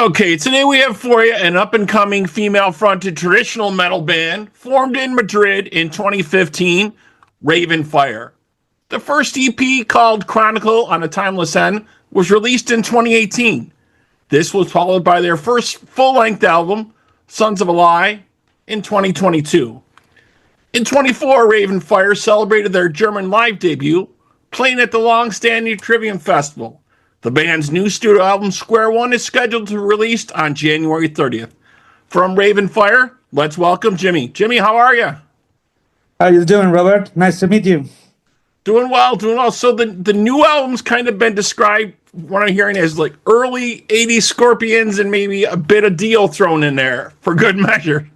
Okay, today we have for you an up-and-coming female-fronted traditional metal band formed in Madrid in 2015, Rave and Fire. The first EP, called Chronicle on a Timeless End, was released in 2018. This was followed by their first full-length album, Sons of a Lie, in 2022. In 24, Rave and Fire celebrated their German live debut, playing at the long-standing Trivium Festival. The band's new studio album, Square One, is scheduled to be released on January 30th. From Rave and Fire, let's welcome Jimi. Jimi, how are you? How you doing, Robert? Nice to meet you. Doing well, doing well. So the new album's kind of been described, what I'm hearing, as like early 80s Scorpions and maybe a bit of Dio thrown in there for good measure.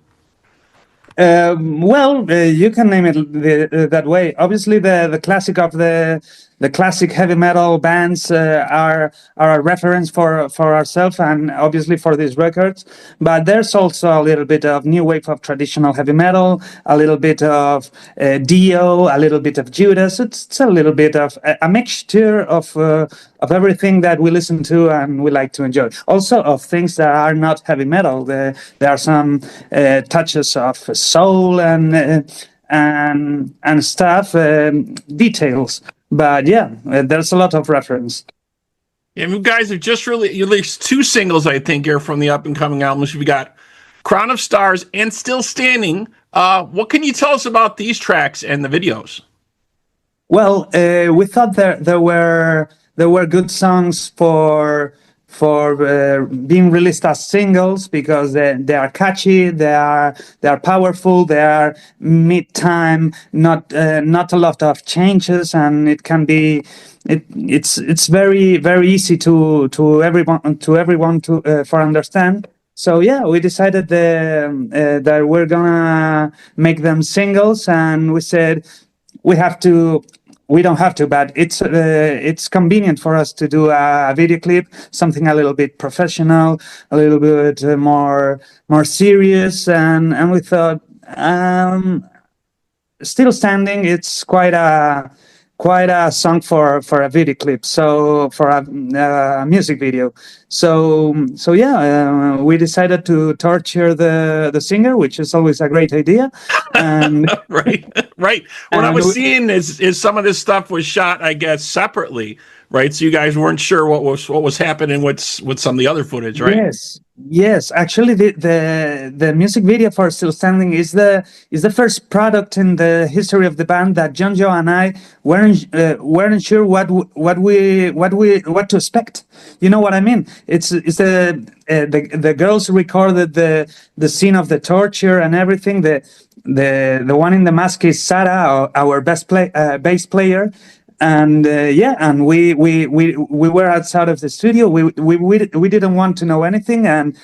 You can name it that way. Obviously, the classic of the classic heavy metal bands are a reference for ourselves and obviously for these records. But there's also a little bit of new wave of traditional heavy metal, a little bit of Dio, a little bit of Judas. It's a little bit of a mixture of everything that we listen to and we like to enjoy. Also of things that are not heavy metal. There are some touches of soul and stuff, details. But yeah, there's a lot of reference. Yeah, you guys have just released two singles, I think, here from the up-and-coming albums. You've got Crown of Stars and Still Standing. What can you tell us about these tracks and the videos? Well, we thought there were good songs for being released as singles because they are catchy, they are powerful, they are mid-time, not a lot of changes, and it can be it's very very easy to everyone for understand. So yeah, we decided that we're gonna make them singles, and we said we don't have to, but it's convenient for us to do a video clip, something a little bit professional, a little bit more serious, and we thought Still Standing, it's quite a song for a video clip, so for a music video. So yeah, we decided to torture the singer, which is always a great idea. And right. What I was seeing is some of this stuff was shot, I guess, separately, right? So you guys weren't sure what was happening with some of the other footage, right? Yes. Actually, the music video for Still Standing is the first product in the history of the band that Jonjo and I weren't sure what to expect. You know what I mean? It's the girls recorded the scene of the torture and everything. The one in the mask is Sara, our bass player. And and we were outside of the studio. We didn't want to know anything, and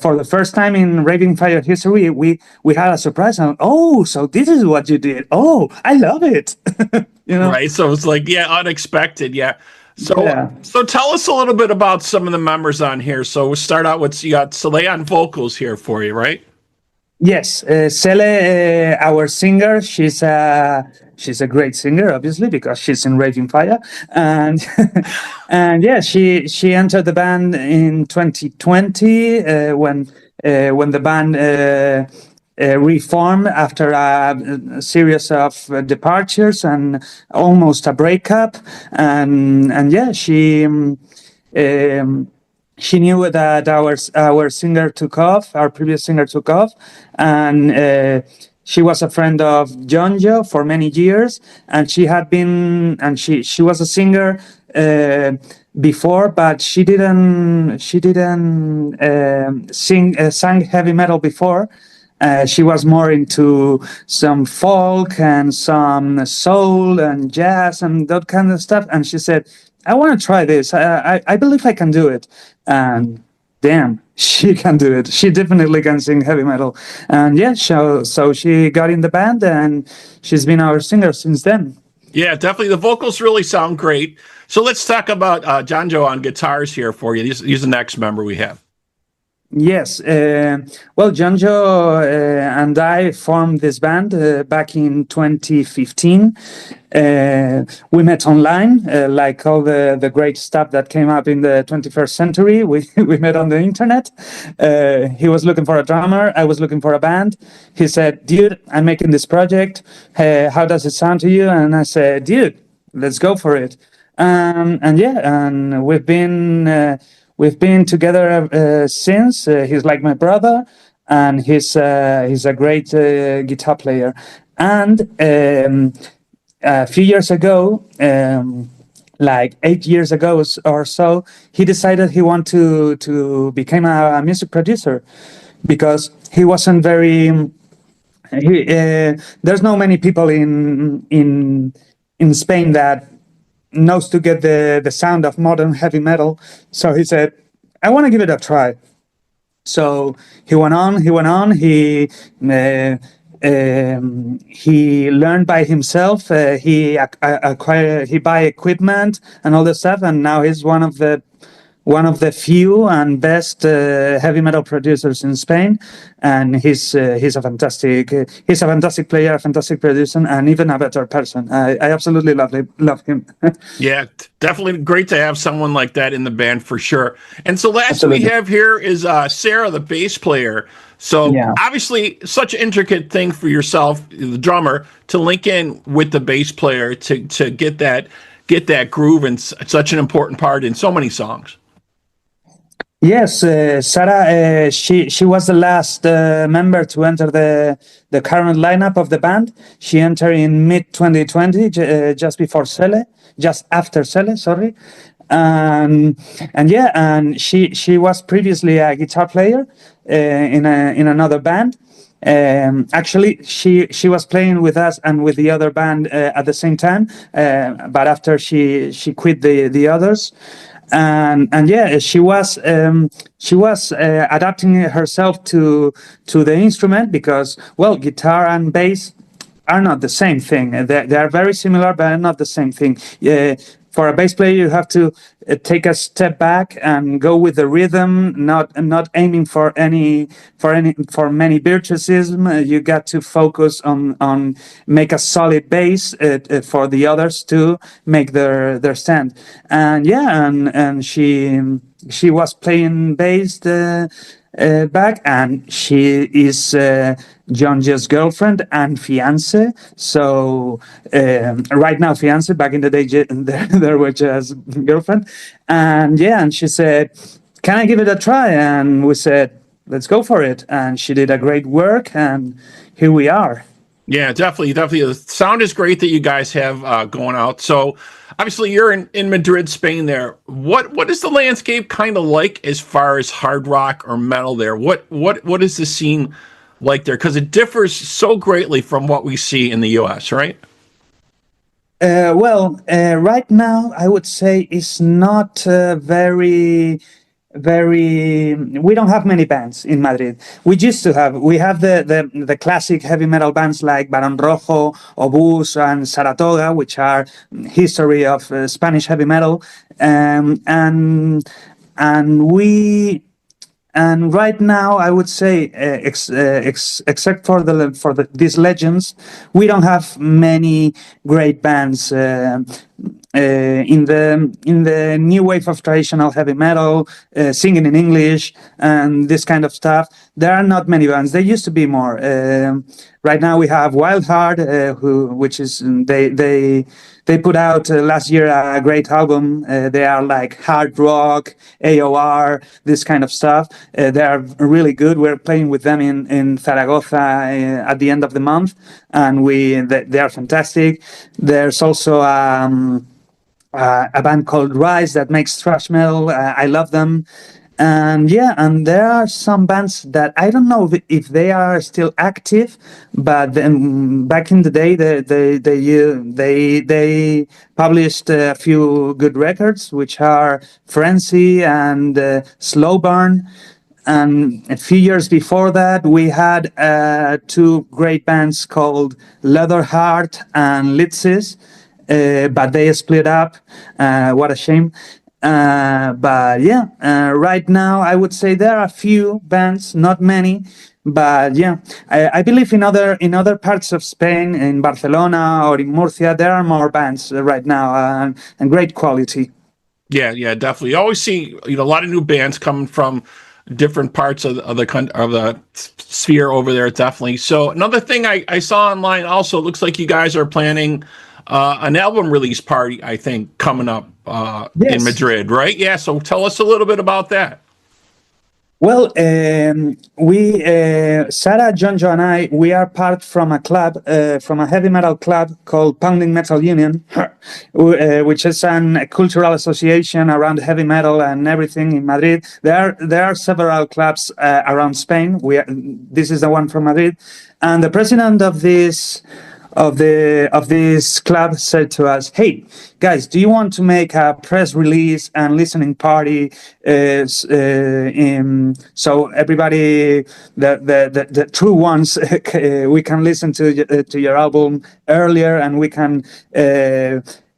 for the first time in Raving Fire history, we had a surprise. And so this is what you did. Oh, I love it. You know, right? So it's like unexpected. Yeah. So tell us a little bit about some of the members on here. So we'll start out with, you got Sele on vocals here for you, right? Yes, Sele, our singer, she's a great singer, obviously, because she's in Raving Fire, and and yeah, she entered the band in 2020 when the band reformed after a series of departures and almost a breakup, and yeah, she knew that our singer took off, our previous singer took off, and she was a friend of Jonjo for many years, and she was a singer before, but she didn't sang heavy metal before. She was more into some folk and some soul and jazz and that kind of stuff, and she said, I want to try this. I believe I can do it. And damn, she can do it. She definitely can sing heavy metal. And yeah, so she got in the band, and she's been our singer since then. Yeah, definitely. The vocals really sound great. So let's talk about Jonjo on guitars here for you. He's the next member we have. Yes. Well, Jonjo and I formed this band back in 2015. We met online, like all the great stuff that came up in the 21st century. We met on the internet. He was looking for a drummer. I was looking for a band. He said, "Dude, I'm making this project. How does it sound to you?" And I said, "Dude, let's go for it." And yeah, and we've been together since. He's like my brother, and he's a great guitar player. And a few years ago, like 8 years ago or so, he decided he wanted to become a music producer because he wasn't very. There's no many people in Spain that knows to get the sound of modern heavy metal. So he said, I want to give it a try. So he went on. He learned by himself. He acquired, he buy equipment and all this stuff, and now he's one of the few and best heavy metal producers in Spain. And he's a fantastic player, a fantastic producer, and even a better person. I absolutely love him. Yeah, definitely great to have someone like that in the band for sure. And so last Absolutely. we have here is Sarah, the bass player. So Yeah. obviously such an intricate thing for yourself, the drummer, to link in with the bass player to get that groove, and such an important part in so many songs. Yes, Sarah. She was the last member to enter the current lineup of the band. She entered in mid 2020, just before Sele, just after Sele. Sorry, and yeah, and she was previously a guitar player in another band. Actually, she was playing with us and with the other band at the same time, but after she quit the others. And yeah, she was adapting herself to the instrument because, well, guitar and bass are not the same thing. They are very similar, but not the same thing. For a bass player, you have to take a step back and go with the rhythm, not aiming for many virtuosism. You got to focus on make a solid bass for the others to make their stand. And yeah, and she was playing bass back, and she is Jonjo's girlfriend and fiance. So right now fiance, back in the day there were just girlfriend. And yeah, and she said, can I give it a try? And we said, let's go for it. And she did a great work, and here we are. Yeah, definitely. The sound is great that you guys have going out. So obviously you're in Madrid, Spain there. What is the landscape kind of like as far as hard rock or metal there? What is the scene like there? Because it differs so greatly from what we see in the US, right? Well, right now I would say it's not very we don't have many bands in Madrid. We have the classic heavy metal bands like Barón Rojo, Obús, and Saratoga, which are history of Spanish heavy metal, and right now, I would say, except for these legends, we don't have many great bands in the new wave of traditional heavy metal, singing in English and this kind of stuff. There are not many bands. There used to be more. Right now, we have Wild Heart, which is they put out last year a great album. They are like hard rock, AOR, this kind of stuff. They are really good. We're playing with them in Zaragoza at the end of the month, and they are fantastic. There's also a band called Rise that makes thrash metal. I love them. And yeah, and there are some bands that I don't know if they are still active, but then back in the day, they published a few good records, which are Frenzy and Slow Burn. And a few years before that, we had two great bands called Leatherheart and Litzis, but they split up. What a shame. But yeah, right now I would say there are a few bands, not many, but yeah, I believe in other parts of Spain, in Barcelona or in Murcia, there are more bands right now, and great quality. Yeah, definitely. You always see, a lot of new bands coming from different parts of the sphere over there. Definitely. So another thing I saw online also, it looks like you guys are planning an album release party, I think, coming up in Yes. Madrid, right? Yeah. So tell us a little bit about that. Well, Sarah, Jonjo, and I, we are part from a club, from a heavy metal club called Pounding Metal Union, which is a cultural association around heavy metal and everything in Madrid. There are several clubs around Spain. This is the one from Madrid, and the president of this club said to us, "Hey, guys, do you want to make a press release and listening party so everybody, the true ones, we can listen to your album earlier and we can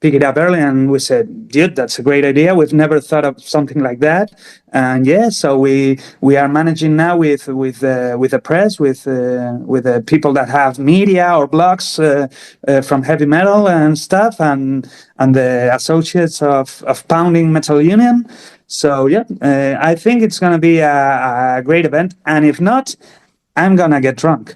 pick it up early?" And we said, "Dude, that's a great idea. We've never thought of something like that." And yeah, so we are managing now with the press, with the people that have media or blogs from heavy metal and stuff, and the associates of Pounding Metal Union. So yeah, I think it's gonna be a great event, and if not, I'm gonna get drunk.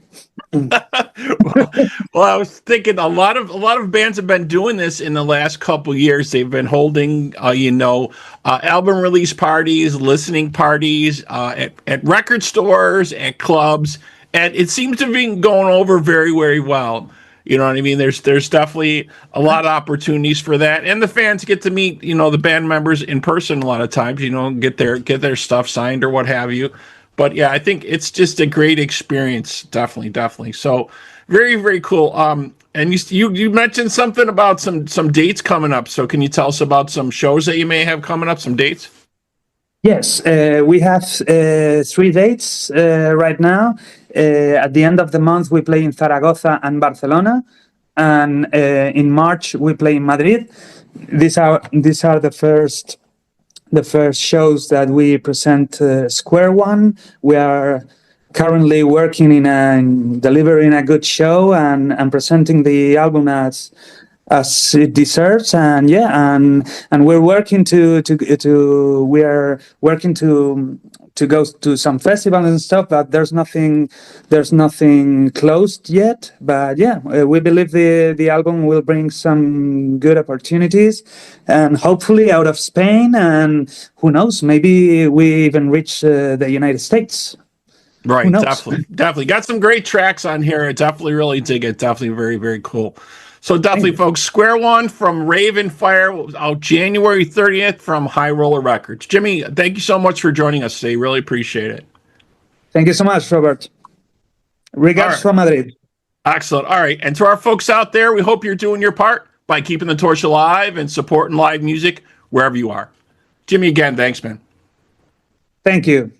Well, I was thinking a lot of bands have been doing this in the last couple years. They've been holding, album release parties, listening parties at record stores, at clubs, and it seems to be going over very, very well. You know what I mean? There's definitely a lot of opportunities for that, and the fans get to meet, the band members in person a lot of times. Get their stuff signed or what have you. But yeah, I think it's just a great experience. Definitely. So very, very cool. And you mentioned something about some dates coming up. So can you tell us about some shows that you may have coming up, some dates? Yes, we have 3 dates right now. At the end of the month, we play in Zaragoza and Barcelona, and in March we play in Madrid. These are the first shows that we present Square One. We are currently working in delivering a good show and presenting the album as it deserves. And yeah, and we're working to go to some festivals and stuff, but there's nothing closed yet. But yeah, we believe the album will bring some good opportunities, and hopefully out of Spain, and who knows, maybe we even reach the United States. Right, definitely got some great tracks on here. I definitely really dig it. Definitely very, very cool. So definitely, folks, Square One from Rave and Fire out January 30th from High Roller Records. Jimmy, thank you so much for joining us today. Really appreciate it. Thank you so much, Robert. Regards from Madrid. Excellent. All right. And to our folks out there, we hope you're doing your part by keeping the torch alive and supporting live music wherever you are. Jimmy, again, thanks, man. Thank you.